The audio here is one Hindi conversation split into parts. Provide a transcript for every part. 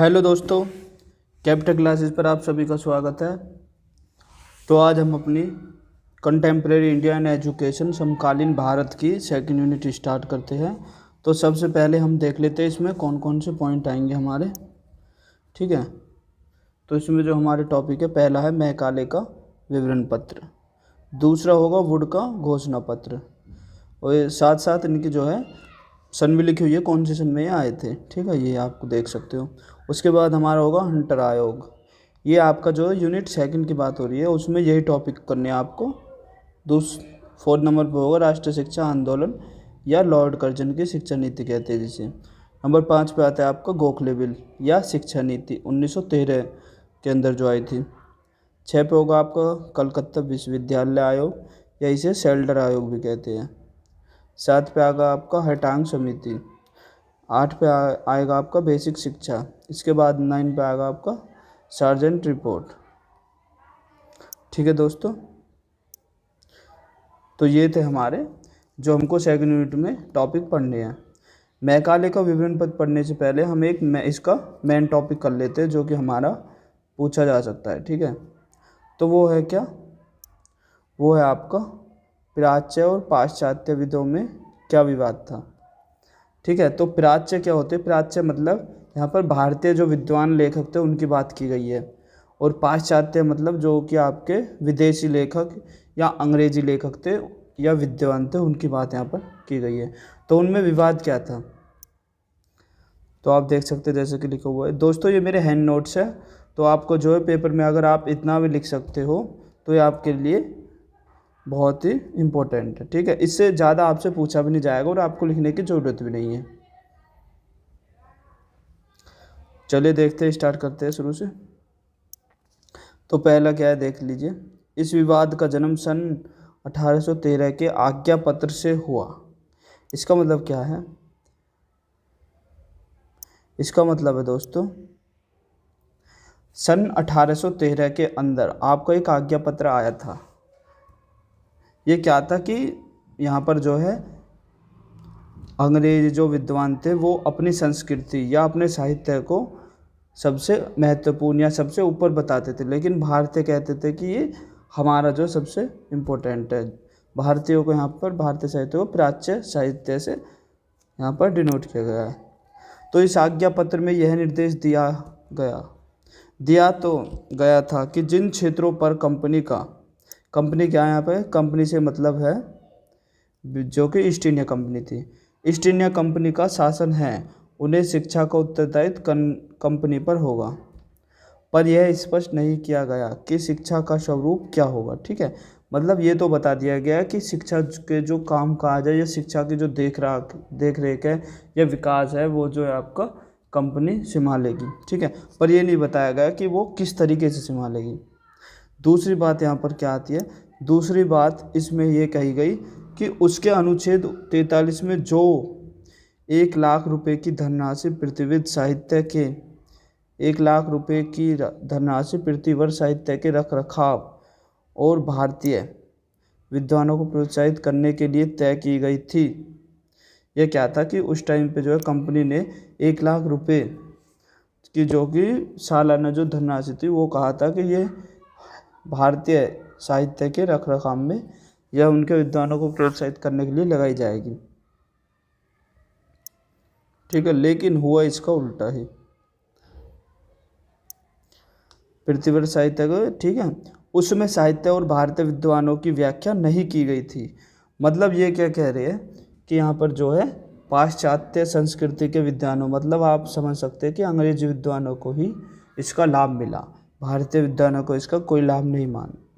हेलो दोस्तों, कैपिटल क्लासेस पर आप सभी का स्वागत है। तो आज हम अपनी कंटेम्प्रेरी इंडिया एंड एजुकेशन समकालीन भारत की सेकंड यूनिट स्टार्ट करते हैं। तो सबसे पहले हम देख लेते हैं इसमें कौन कौन से पॉइंट आएंगे हमारे। ठीक है, तो इसमें जो हमारे टॉपिक है, पहला है मैकाले का विवरण पत्र, दूसरा होगा वुड का घोषणा पत्र, और साथ साथ इनकी जो है सन भी लिखी हुई है, कौन से सन में ये आए थे। ठीक है, ये आपको देख सकते हो। उसके बाद हमारा होगा हंटर आयोग। ये आपका जो है यूनिट सेकंड की बात हो रही है, उसमें यही टॉपिक करने हैं आपको। 4 नंबर पर होगा राष्ट्रीय शिक्षा आंदोलन या लॉर्ड कर्जन की शिक्षा नीति कहते हैं जिसे। नंबर 5 पे आता है आपका गोखले बिल या शिक्षा नीति 1913 के अंदर जो आई थी। 6 पे होगा आपका कलकत्ता विश्वविद्यालय आयोग या इसे सेल्डर आयोग भी कहते हैं। 7 पे आएगा आपका हैटांग समिति। 8 पे आएगा आपका बेसिक शिक्षा। इसके बाद 9 पे आएगा आपका सार्जेंट रिपोर्ट। ठीक है दोस्तों, तो ये थे हमारे जो हमको सेकंड यूनिट में टॉपिक पढ़ने हैं। मैकाले का विवरण पत्र पढ़ने से पहले हम इसका मेन टॉपिक कर लेते हैं जो कि हमारा पूछा जा सकता है। ठीक है, तो वो है क्या? वो है आपका प्राच्य और पाश्चात्य विदों में क्या विवाद था। ठीक है, तो प्राच्य क्या होते हैं? प्राच्य मतलब यहाँ पर भारतीय जो विद्वान लेखक थे उनकी बात की गई है, और पाश्चात्य मतलब जो कि आपके विदेशी लेखक या अंग्रेजी लेखक थे या विद्वान थे, उनकी बात यहाँ पर की गई है। तो उनमें विवाद क्या था, तो आप देख सकते हैं जैसे कि लिखा हुआ है। दोस्तों ये मेरे हैंड नोट्स है, तो आपको जो है पेपर में अगर आप इतना भी लिख सकते हो तो ये आपके लिए बहुत ही इम्पोर्टेंट है। ठीक है, इससे ज़्यादा आपसे पूछा भी नहीं जाएगा और आपको लिखने की ज़रूरत भी नहीं है। चलिए देखते हैं, स्टार्ट करते हैं शुरू से। तो पहला क्या है देख लीजिए। इस विवाद का जन्म सन 1813 के आज्ञा पत्र से हुआ। इसका मतलब क्या है? इसका मतलब है दोस्तों, सन 1813 के अंदर आपको एक आज्ञा पत्र आया था। ये क्या था कि यहाँ पर जो है अंग्रेज जो विद्वान थे वो अपनी संस्कृति या अपने साहित्य को सबसे महत्वपूर्ण या सबसे ऊपर बताते थे, लेकिन भारतीय कहते थे कि ये हमारा जो सबसे इम्पोर्टेंट है। भारतीयों को यहाँ पर भारतीय साहित्य को प्राच्य साहित्य से यहाँ पर डिनोट किया गया है। तो इस आज्ञा पत्र में यह निर्देश दिया तो गया था कि जिन क्षेत्रों पर कंपनी क्या है यहाँ पे? कंपनी से मतलब है जो कि ईस्ट इंडिया कंपनी थी, ईस्ट इंडिया कंपनी का शासन है, उन्हें शिक्षा का उत्तरदायित्व कंपनी पर होगा, पर यह स्पष्ट नहीं किया गया कि शिक्षा का स्वरूप क्या होगा। ठीक है, मतलब ये तो बता दिया गया कि शिक्षा के जो काम काज है या शिक्षा की जो देख रेख है या विकास है वो जो है आपका कंपनी संभालेगी। ठीक है, पर ये नहीं बताया गया कि वो किस तरीके से संभालेगी। दूसरी बात यहाँ पर क्या आती है? दूसरी बात इसमें ये कही गई कि उसके अनुच्छेद 43 में जो 1 लाख रुपए की धनराशि प्रतिविध साहित्य के 1 लाख रुपए की धनराशि प्रतिवर्ष साहित्य के रख रखाव और भारतीय विद्वानों को प्रोत्साहित करने के लिए तय की गई थी। यह क्या था कि उस टाइम पे जो है कंपनी ने 1 लाख रुपए की जो कि सालाना जो धनराशि थी वो कहा था कि ये भारतीय साहित्य के रख रखाव में या उनके विद्वानों को प्रोत्साहित करने के लिए लगाई जाएगी। ठीक है, लेकिन हुआ इसका उल्टा ही। प्रतिवर्ष साहित्य को, ठीक है, उसमें साहित्य और भारतीय विद्वानों की व्याख्या नहीं की गई थी। मतलब ये क्या कह रहे हैं कि यहाँ पर जो है पाश्चात्य संस्कृति के विद्वानों, मतलब आप समझ सकते हैं कि अंग्रेजी विद्वानों को ही इसका लाभ मिला, भारतीय विद्वानों को इसका कोई लाभ नहीं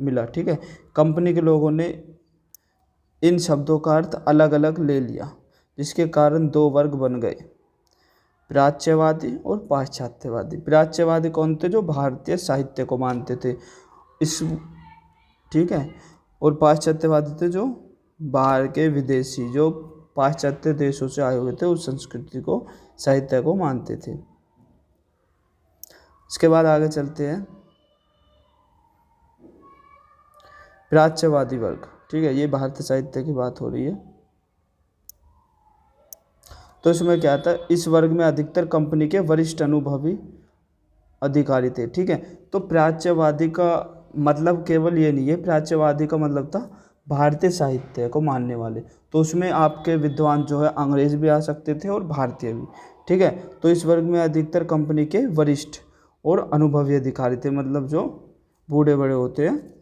मिला। ठीक है, कंपनी के लोगों ने इन शब्दों का अर्थ अलग अलग ले लिया, जिसके कारण 2 वर्ग बन गए, प्राच्यवादी और पाश्चात्यवादी। प्राच्यवादी कौन थे? जो भारतीय साहित्य को मानते थे इस, ठीक है, और पाश्चात्यवादी थे जो बाहर के विदेशी जो पाश्चात्य देशों से आए हुए थे, उस संस्कृति को साहित्य को मानते थे। इसके बाद आगे चलते हैं, प्राच्यवादी वर्ग। ठीक है, ये भारतीय साहित्य की बात हो रही है। तो इसमें क्या था? इस वर्ग में अधिकतर कंपनी के वरिष्ठ अनुभवी अधिकारी थे। ठीक है, तो प्राच्यवादी का मतलब केवल ये नहीं है, प्राच्यवादी का मतलब था भारतीय साहित्य को मानने वाले। तो उसमें आपके विद्वान जो है अंग्रेज भी आ सकते थे और भारतीय भी। ठीक है, तो इस वर्ग में अधिकतर कंपनी के वरिष्ठ और अनुभवी अधिकारी थे, मतलब जो बूढ़े बड़े होते हैं।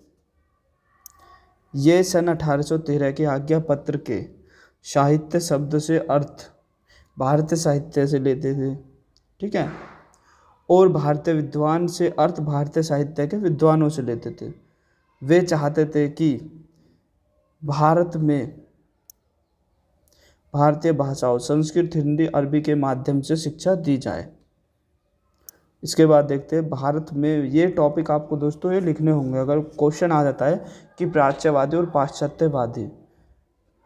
ये सन 1813 के आज्ञा पत्र के साहित्य शब्द से अर्थ भारतीय साहित्य से लेते थे। ठीक है, और भारतीय विद्वान से अर्थ भारतीय साहित्य के विद्वानों से लेते थे। वे चाहते थे कि भारत में भारतीय भाषाओं संस्कृत, हिंदी, अरबी के माध्यम से शिक्षा दी जाए। इसके बाद देखते हैं भारत में, ये टॉपिक आपको दोस्तों ये लिखने होंगे अगर क्वेश्चन आ जाता है कि प्राच्यवादी और पाश्चात्यवादी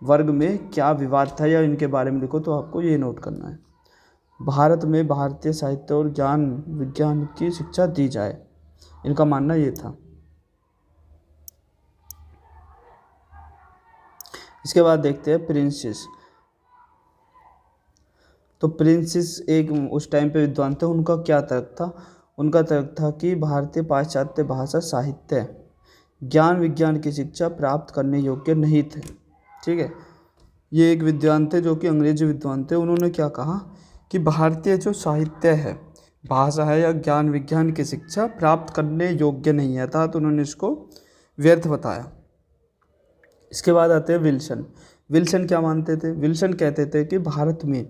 वर्ग में क्या विवाद था या इनके बारे में लिखो, तो आपको ये नोट करना है। भारत में भारतीय साहित्य और ज्ञान विज्ञान की शिक्षा दी जाए, इनका मानना ये था। इसके बाद देखते हैं प्रिंसेस। तो प्रिंसेस एक उस टाइम पे विद्वान थे, उनका क्या तर्क था? उनका तर्क था कि भारतीय पाश्चात्य भाषा, साहित्य, ज्ञान विज्ञान की शिक्षा प्राप्त करने योग्य नहीं थे। ठीक है, ये एक विद्वान थे जो कि अंग्रेजी विद्वान थे। उन्होंने क्या कहा कि भारतीय जो साहित्य है, भाषा है या ज्ञान विज्ञान की शिक्षा प्राप्त करने योग्य नहीं है, था तो उन्होंने इसको व्यर्थ बताया। इसके बाद आते हैं विल्सन। विल्सन क्या मानते थे? विल्सन कहते थे कि भारत में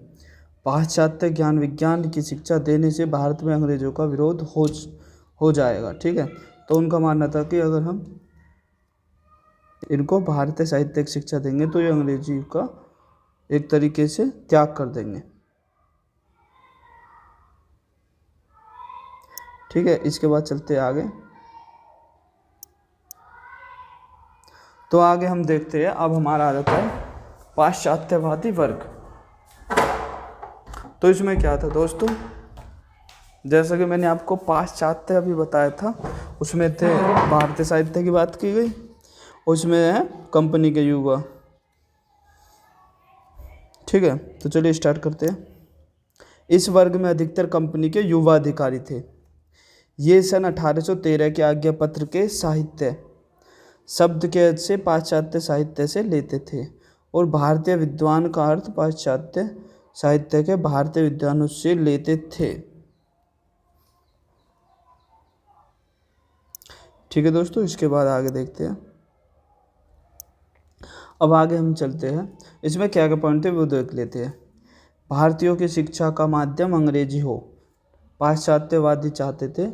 पाश्चात्य ज्ञान विज्ञान की शिक्षा देने से भारत में अंग्रेजों का विरोध हो जाएगा। ठीक है, तो उनका मानना था कि अगर हम इनको भारतीय साहित्य की शिक्षा देंगे तो ये अंग्रेजी का एक तरीके से त्याग कर देंगे। ठीक है, इसके बाद चलते हैं आगे। तो आगे हम देखते हैं, अब हमारा आ जाता है पाश्चात्यवादी वर्ग। तो इसमें क्या था दोस्तों, जैसा कि मैंने आपको पाश्चात्य अभी बताया था, उसमें थे भारतीय साहित्य की बात की गई, उसमें है कंपनी के युवा। ठीक है, तो चलिए स्टार्ट करते हैं। इस वर्ग में अधिकतर कंपनी के युवा अधिकारी थे। ये सन 1813 के आज्ञा पत्र के साहित्य शब्द के अर्थ से पाश्चात्य साहित्य से लेते थे, और भारतीय विद्वान का अर्थ पाश्चात्य साहित्य के भारतीय विद्वानों से लेते थे। ठीक है दोस्तों, इसके बाद आगे देखते हैं। अब आगे हम चलते हैं, इसमें क्या क्या पॉइंट थे वो देख लेते हैं। भारतीयों की शिक्षा का माध्यम अंग्रेजी हो। पाश्चात्यवादी चाहते थे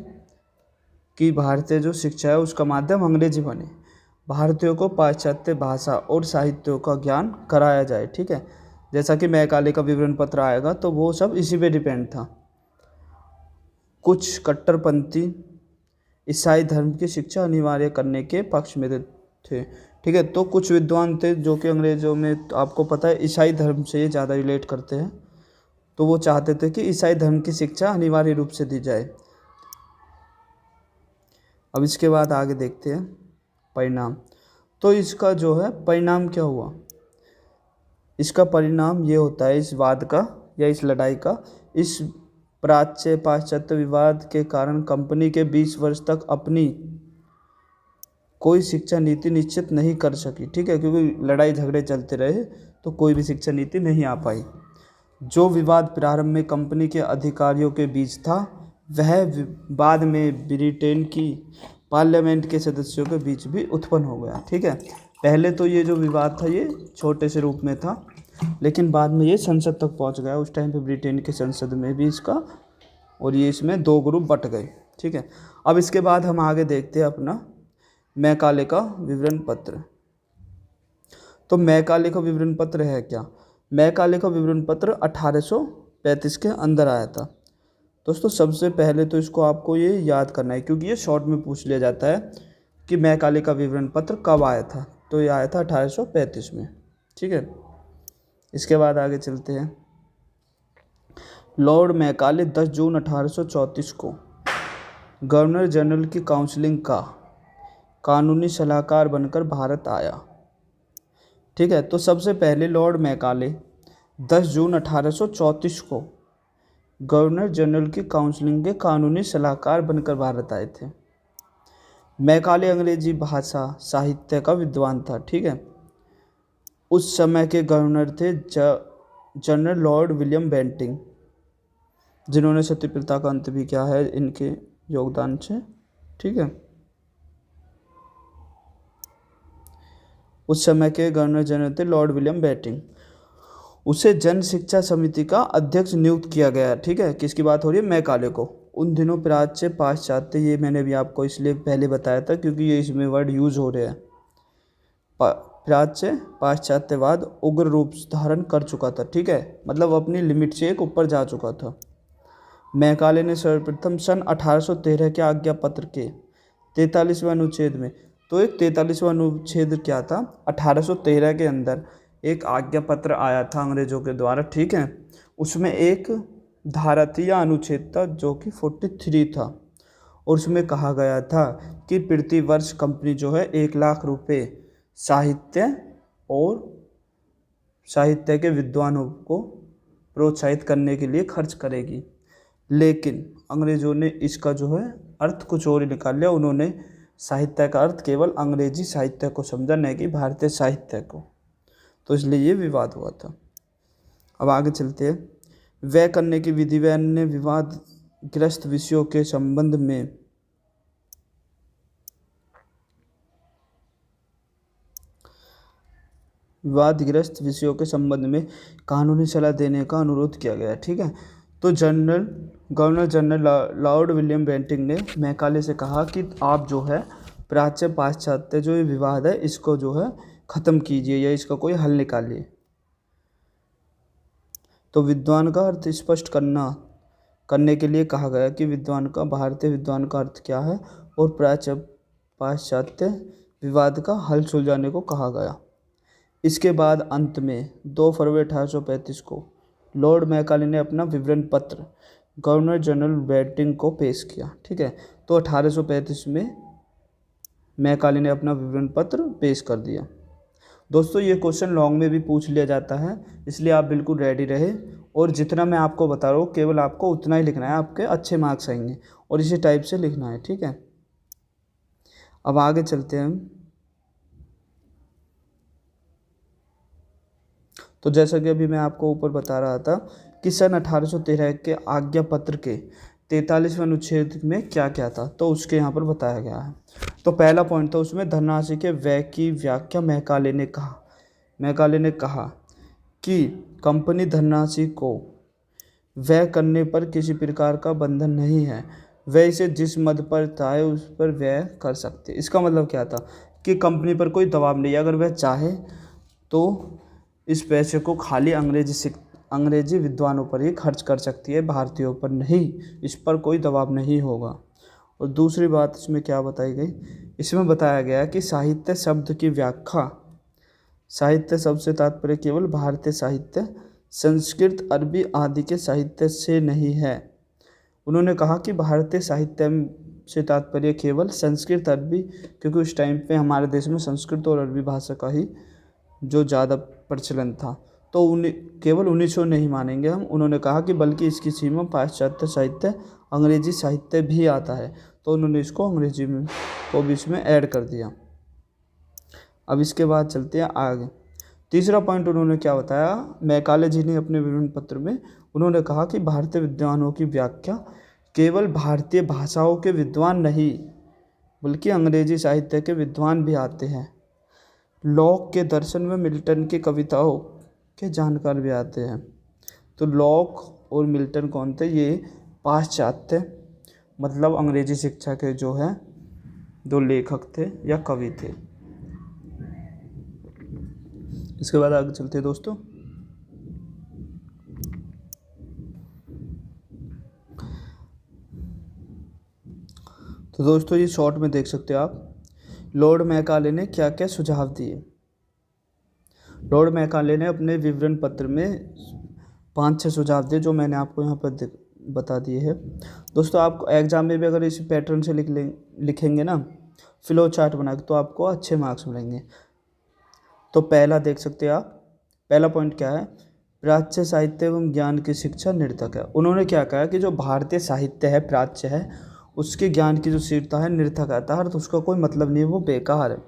कि भारतीय जो शिक्षा है उसका माध्यम अंग्रेजी बने। भारतीयों को पाश्चात्य भाषा और साहित्यों का ज्ञान कराया जाए। ठीक है, जैसा कि मैकाले का विवरण पत्र आएगा तो वो सब इसी पे डिपेंड था। कुछ कट्टरपंथी ईसाई धर्म की शिक्षा अनिवार्य करने के पक्ष में थे। ठीक है, तो कुछ विद्वान थे जो कि अंग्रेज़ों में, तो आपको पता है ईसाई धर्म से ये ज़्यादा रिलेट करते हैं, तो वो चाहते थे कि ईसाई धर्म की शिक्षा अनिवार्य रूप से दी जाए। अब इसके बाद आगे देखते हैं परिणाम। तो इसका जो है परिणाम क्या हुआ, इसका परिणाम ये होता है इस वाद का या इस लड़ाई का, इस प्राच्य पाश्चात्य विवाद के कारण कंपनी के 20 वर्ष तक अपनी कोई शिक्षा नीति निश्चित नहीं कर सकी। ठीक है, क्योंकि लड़ाई झगड़े चलते रहे तो कोई भी शिक्षा नीति नहीं आ पाई। जो विवाद प्रारंभ में कंपनी के अधिकारियों के बीच था, वह बाद में ब्रिटेन की पार्लियामेंट के सदस्यों के बीच भी उत्पन्न हो गया। ठीक है, पहले तो ये जो विवाद था ये छोटे से रूप में था, लेकिन बाद में ये संसद तक पहुंच गया। उस टाइम पे ब्रिटेन की संसद में भी इसका, और ये इसमें 2 ग्रुप बट गए। ठीक है, अब इसके बाद हम आगे देखते हैं अपना मैकाले का विवरण पत्र। तो मैकाले का विवरण पत्र है क्या? मैकाले का विवरण पत्र 1835 के अंदर आया था। दोस्तों सबसे पहले तो इसको आपको ये याद करना है, क्योंकि ये शॉर्ट में पूछ लिया जाता है कि मैकाले का विवरण पत्र कब आया था। तो ये आया था 1835 में। ठीक है, इसके बाद आगे चलते हैं। लॉर्ड मैकाले 10 जून 1834 को गवर्नर जनरल की काउंसिलिंग का कानूनी सलाहकार बनकर भारत आया। ठीक है, तो सबसे पहले लॉर्ड मैकाले 10 जून 1834 को गवर्नर जनरल की काउंसिलिंग के कानूनी सलाहकार बनकर भारत आए थे। मैकाले अंग्रेजी भाषा साहित्य का विद्वान था, ठीक है। उस समय के गवर्नर थे जनरल लॉर्ड विलियम बेंटिंग, जिन्होंने सत्यप्रथा का अंत भी किया है इनके योगदान से, ठीक है। उस समय के गवर्नर जनरल थे लॉर्ड विलियम बेंटिंग। उसे जन शिक्षा समिति का अध्यक्ष नियुक्त किया गया, ठीक है। किसकी बात हो रही है? मैकाले को। उन दिनों प्राच्य पाश्चात्य, ये मैंने भी आपको इसलिए पहले बताया था क्योंकि ये इसमें वर्ड यूज हो रहे हैं। प्राच्य पाश्चात्यवाद उग्र रूप धारण कर चुका था, ठीक है, मतलब अपनी लिमिट से एक ऊपर जा चुका था। मैकाले ने सर्वप्रथम सन 1813 के आज्ञा पत्र के 43वें अनुच्छेद में, तो एक 43वां अनुच्छेद क्या था? 1813 के अंदर एक आज्ञा पत्र आया था अंग्रेजों के द्वारा, ठीक है। उसमें एक धारा थी या अनुच्छेद था जो कि 43 था, और उसमें कहा गया था कि प्रति वर्ष कंपनी जो है 1 लाख रुपए साहित्य और साहित्य के विद्वानों को प्रोत्साहित करने के लिए खर्च करेगी। लेकिन अंग्रेजों ने इसका जो है अर्थ कुछ और ही निकाल लिया। उन्होंने साहित्य का अर्थ केवल अंग्रेजी साहित्य को समझा, न कि भारतीय साहित्य को, तो इसलिए ये विवाद हुआ था। अब आगे चलते हैं। व्यय करने की विधि व अन्य विवादग्रस्त विषयों के संबंध में कानूनी सलाह देने का अनुरोध किया गया, ठीक है। तो governor general Lord William Bentinck ने मैकाले से कहा कि आप जो है प्राच्य पाश्चात्य जो ये विवाद है इसको जो है ख़त्म कीजिए या इसका कोई हल निकालिए। तो विद्वान का अर्थ स्पष्ट करने के लिए कहा गया कि विद्वान का, भारतीय विद्वान का अर्थ क्या है, और प्राच्य पाश्चात्य विवाद का हल सुलझाने को कहा गया। इसके बाद अंत में 2 फरवरी 1835 को लॉर्ड मैकाले ने अपना विवरण पत्र गवर्नर जनरल बेंटिंग को पेश किया, ठीक है। तो 1835 में मैकाले ने अपना विवरण पत्र पेश कर दिया। दोस्तों ये क्वेश्चन लॉन्ग में भी पूछ लिया जाता है, इसलिए आप बिल्कुल रेडी रहे, और जितना मैं आपको बता रहा हूँ केवल आपको उतना ही लिखना है, आपके अच्छे मार्क्स आएंगे, और इसी टाइप से लिखना है, ठीक है। अब आगे चलते हैं हम। तो जैसा कि अभी मैं आपको ऊपर बता रहा था कि सन 1813 के आज्ञा पत्र के 43वें अनुच्छेद में क्या क्या था, तो उसके यहाँ पर बताया गया है। तो पहला पॉइंट था उसमें धनराशि के व्यय की व्याख्या। मैकाले ने कहा कि कंपनी धनराशि को व्यय करने पर किसी प्रकार का बंधन नहीं है, वह इसे जिस मद पर चाहे उस पर व्यय कर सकते। इसका मतलब क्या था कि कंपनी पर कोई दबाव नहीं है, अगर वह चाहे तो इस पैसे को खाली अंग्रेजी विद्वानों पर ही खर्च कर सकती है, भारतीयों पर नहीं, इस पर कोई दबाव नहीं होगा। और दूसरी बात इसमें क्या बताई गई, इसमें बताया गया कि साहित्य शब्द की व्याख्या, साहित्य शब्द से तात्पर्य केवल भारतीय साहित्य, संस्कृत, अरबी आदि के साहित्य से नहीं है। उन्होंने कहा कि भारतीय साहित्य से तात्पर्य केवल संस्कृत, अरबी, क्योंकि उस टाइम पे हमारे देश में संस्कृत और अरबी भाषा का ही जो ज़्यादा प्रचलन था, तो केवल उन्हीं को नहीं मानेंगे हम। उन्होंने कहा कि बल्कि इसकी सीमा पाश्चात्य साहित्य, अंग्रेजी साहित्य भी आता है, तो उन्होंने इसको अंग्रेजी में को भी इसमें ऐड कर दिया। अब इसके बाद चलते हैं आगे। तीसरा पॉइंट उन्होंने क्या बताया, मैकाले जी ने अपने विवरण पत्र में उन्होंने कहा कि भारतीय विद्वानों की व्याख्या केवल भारतीय भाषाओं के विद्वान नहीं बल्कि अंग्रेजी साहित्य के विद्वान भी आते हैं। लॉक के दर्शन में मिल्टन की कविताओं के जानकार भी आते हैं। तो लॉक और मिल्टन कौन थे? ये पाश्चात्य मतलब अंग्रेजी शिक्षा के जो है 2 लेखक थे या कवि थे। इसके बाद आगे चलते हैं दोस्तों। तो दोस्तों ये शॉर्ट में देख सकते हो आप, लॉर्ड मैकाले ने क्या क्या सुझाव दिए। लॉर्ड मैकाले ने अपने विवरण पत्र में 5-6 सुझाव दिए जो मैंने आपको यहाँ पर बता दिए हैं। दोस्तों आप एग्जाम में भी अगर इसी पैटर्न से लिखेंगे ना, फ्लो चार्ट बना के, तो आपको अच्छे मार्क्स मिलेंगे। तो पहला देख सकते हैं आप, पहला पॉइंट क्या है प्राच्य साहित्य एवं ज्ञान की शिक्षा निरर्थक है। उन्होंने क्या कहा कि जो भारतीय साहित्य है, प्राच्य है, उसके ज्ञान की जो शिक्षा है निरर्थक आता है, तो उसका कोई मतलब नहीं है, वो बेकार है।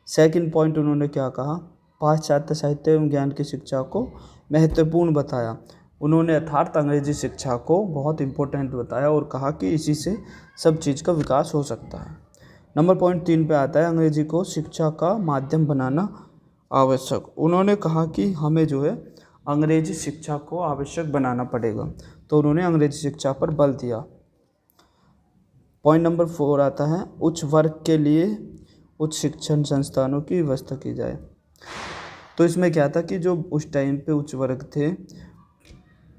सेकंड पॉइंट उन्होंने क्या कहा, पाश्चात्य साहित्य एवं ज्ञान की शिक्षा को महत्वपूर्ण बताया। उन्होंने अर्थात अंग्रेजी शिक्षा को बहुत इंपॉर्टेंट बताया और कहा कि इसी से सब चीज़ का विकास हो सकता है। नंबर पॉइंट 3 पे आता है अंग्रेजी को शिक्षा का माध्यम बनाना आवश्यक। उन्होंने कहा कि हमें जो है अंग्रेजी शिक्षा को आवश्यक बनाना पड़ेगा, तो उन्होंने अंग्रेजी शिक्षा पर बल दिया। पॉइंट नंबर 4 आता है उच्च वर्ग के लिए उच्च शिक्षण संस्थानों की व्यवस्था की जाए। तो इसमें क्या था कि जो उस टाइम पे उच्च वर्ग थे,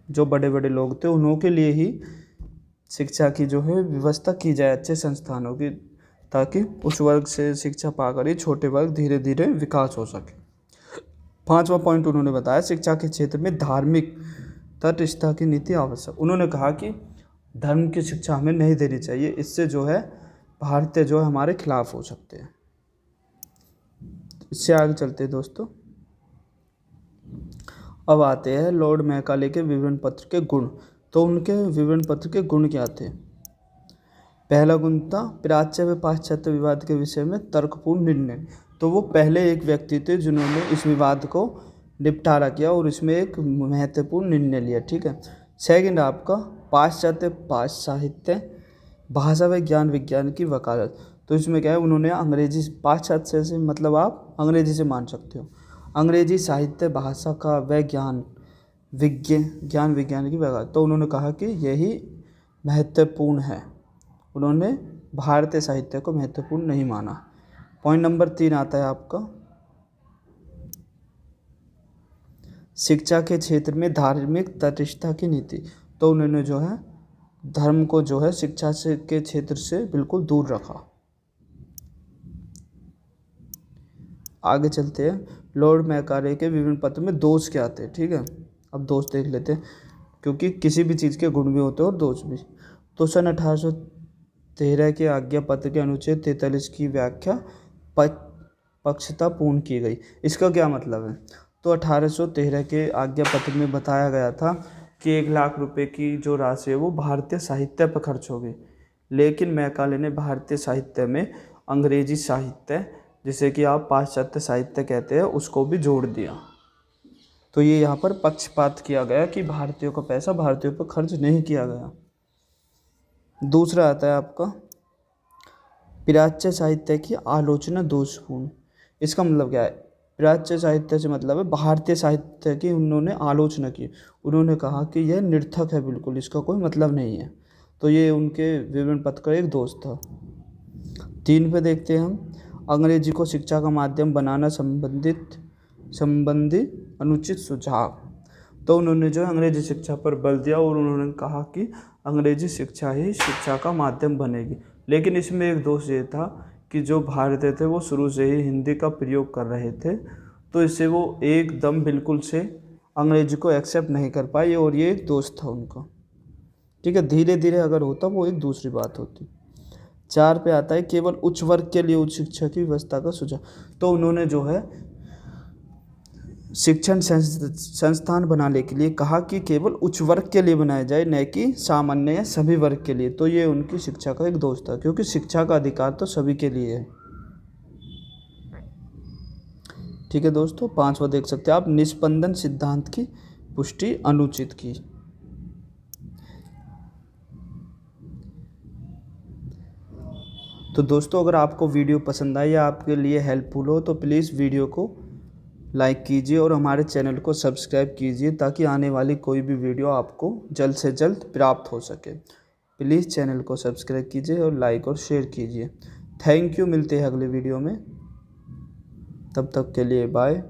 जो बड़े बड़े लोग थे, उन्हों के लिए ही शिक्षा की जो है व्यवस्था की जाए अच्छे संस्थानों की, ताकि उच्च वर्ग से शिक्षा पाकर ही छोटे वर्ग धीरे धीरे विकास हो सके। 5वां पॉइंट उन्होंने बताया शिक्षा के क्षेत्र में धार्मिक तटस्थता की नीति आवश्यक। उन्होंने कहा कि धर्म की शिक्षा हमें नहीं देनी चाहिए, इससे जो है भारतीय जो है हमारे खिलाफ हो सकते हैं। इससे आगे चलते हैं दोस्तों। अब आते हैं लॉर्ड मैकाले के विवरण पत्र के गुण। तो उनके विवरण पत्र के गुण क्या थे। पहला गुण था प्राच्य व पाश्चात्य विवाद के विषय में तर्कपूर्ण निर्णय। तो वो पहले एक व्यक्ति थे जिन्होंने इस विवाद को निपटारा किया और इसमें एक महत्वपूर्ण निर्णय लिया, ठीक है। सेकंड आपका पाश्चात्य साहित्य भाषा व ज्ञान विज्ञान की वकालत। तो इसमें क्या है, उन्होंने अंग्रेजी, पाश्चात्य से मतलब आप अंग्रेजी से मान सकते हो, अंग्रेजी साहित्य भाषा का व ज्ञान विज्ञान की वकालत। तो उन्होंने कहा कि यही महत्वपूर्ण है, उन्होंने भारतीय साहित्य को महत्वपूर्ण नहीं माना। पॉइंट नंबर 3 आता है आपका शिक्षा के क्षेत्र में धार्मिक तटस्थता की नीति। तो उन्होंने जो है धर्म को जो है शिक्षा से के क्षेत्र से बिल्कुल दूर रखा। आगे चलते हैं। लॉर्ड मैकाले के विवरण पत्र में दोष क्या थे, ठीक है। अब दोष देख लेते हैं, क्योंकि किसी भी चीज़ के गुण भी होते हैं और दोष भी। तो सन 1813 के आज्ञा पत्र के अनुच्छेद 43 की व्याख्या पक्षतापूर्ण की गई। इसका क्या मतलब है। तो 1813 के आज्ञा पत्र में बताया गया था कि 1 लाख रुपए की जो राशि है वो भारतीय साहित्य पर खर्च होगी, लेकिन मैकाले ने भारतीय साहित्य में अंग्रेजी साहित्य, जिसे कि आप पाश्चात्य साहित्य कहते हैं, उसको भी जोड़ दिया। तो ये यहाँ पर पक्षपात किया गया कि भारतीयों का पैसा भारतीयों पर खर्च नहीं किया गया। दूसरा आता है आपका प्राच्य साहित्य की आलोचना दोषपूर्ण। इसका मतलब क्या है, प्राच्य साहित्य से मतलब है भारतीय साहित्य की उन्होंने आलोचना की। उन्होंने कहा कि यह निरर्थक है, बिल्कुल इसका कोई मतलब नहीं है। तो ये उनके विवरण पत्र का एक दोष था। 3 पे देखते हैं हम अंग्रेजी को शिक्षा का माध्यम बनाना संबंधी अनुचित सुझाव। तो उन्होंने जो अंग्रेजी शिक्षा पर बल दिया और उन्होंने कहा कि अंग्रेजी शिक्षा ही शिक्षा का माध्यम बनेगी। लेकिन इसमें एक दोष ये था कि जो भारतीय थे वो शुरू से ही हिंदी का प्रयोग कर रहे थे, तो इससे वो एकदम बिल्कुल से अंग्रेजी को एक्सेप्ट नहीं कर पाए, और ये एक दोष था उनका, ठीक है। धीरे धीरे अगर होता वो एक दूसरी बात होती। 4 पे आता है केवल उच्च वर्ग के लिए उच्च शिक्षा की व्यवस्था का सुझाव। तो उन्होंने जो है शिक्षण संस्थान बनाने के लिए कहा कि केवल उच्च वर्ग के लिए बनाया जाए, न कि सामान्य या सभी वर्ग के लिए। तो ये उनकी शिक्षा का एक दोष था, क्योंकि शिक्षा का अधिकार तो सभी के लिए है, ठीक है दोस्तों। 5वां देख सकते हैं आप निस्पंदन सिद्धांत की पुष्टि अनुचित की। तो दोस्तों अगर आपको वीडियो पसंद आई या आपके लिए हेल्पफुल हो तो प्लीज़ वीडियो को लाइक कीजिए और हमारे चैनल को सब्सक्राइब कीजिए, ताकि आने वाली कोई भी वीडियो आपको जल्द से जल्द प्राप्त हो सके। प्लीज़ चैनल को सब्सक्राइब कीजिए और लाइक और शेयर कीजिए। Thank you. मिलते हैं अगले वीडियो में, तब तक के लिए बाय।